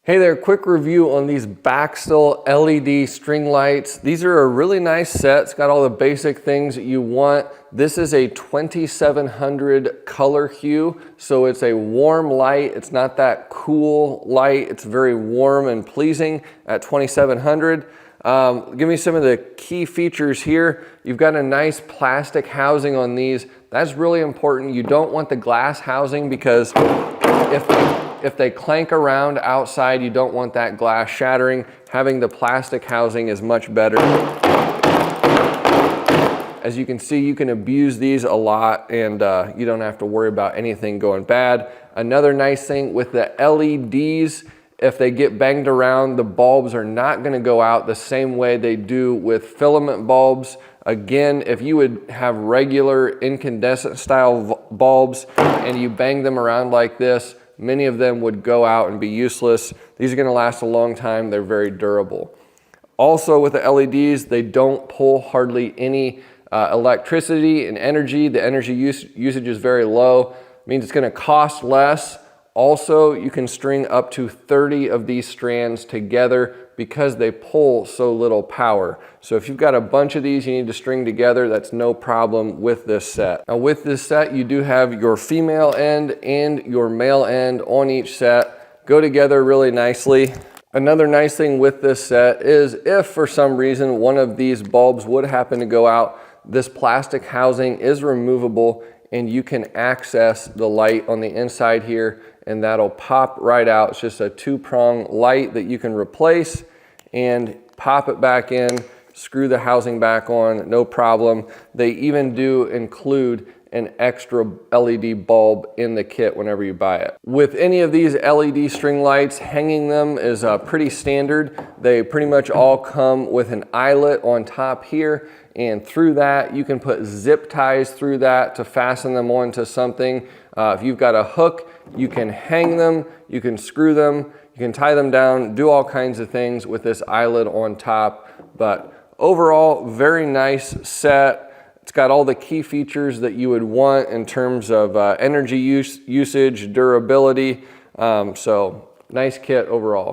Hey there, quick review on these Baxtel LED string lights. These are a really nice set. It's got all the basic things that you want. This is a 2700 color hue, so it's a warm light. It's not that cool light. It's very warm and pleasing at 2700. Give me some of the key features here. You've got a nice plastic housing on these. That's really important. You don't want the glass housing because if they clank around outside, you don't want that glass shattering. Having the plastic housing is much better. As you can see, you can abuse these a lot and you don't have to worry about anything going bad. Another nice thing with the LEDs, if they get banged around, the bulbs are not gonna go out the same way they do with filament bulbs. Again, if you would have regular incandescent style bulbs and you bang them around like this, many of them would go out and be useless. These are gonna last a long time. They're very durable. Also with the LEDs, they don't pull hardly any electricity and energy. The energy usage is very low. It means it's gonna cost less. Also, you can string up to 30 of these strands together because they pull so little power. So if you've got a bunch of these you need to string together, that's no problem with this set. Now with this set, you do have your female end and your male end on each set. Go together really nicely. Another nice thing with this set is if for some reason one of these bulbs would happen to go out, this plastic housing is removable and you can access the light on the inside here and that'll pop right out. It's just a two-prong light that you can replace and pop it back in, screw the housing back on, no problem. They even do include an extra LED bulb in the kit whenever you buy it. With any of these LED string lights, hanging them is pretty standard. They pretty much all come with an eyelet on top here, and through that you can put zip ties through that to fasten them onto something. If you've got a hook, you can hang them, you can screw them, you can tie them down, do all kinds of things with this eyelet on top. But overall, very nice set. It's got all the key features that you would want in terms of energy usage, durability. So nice kit overall.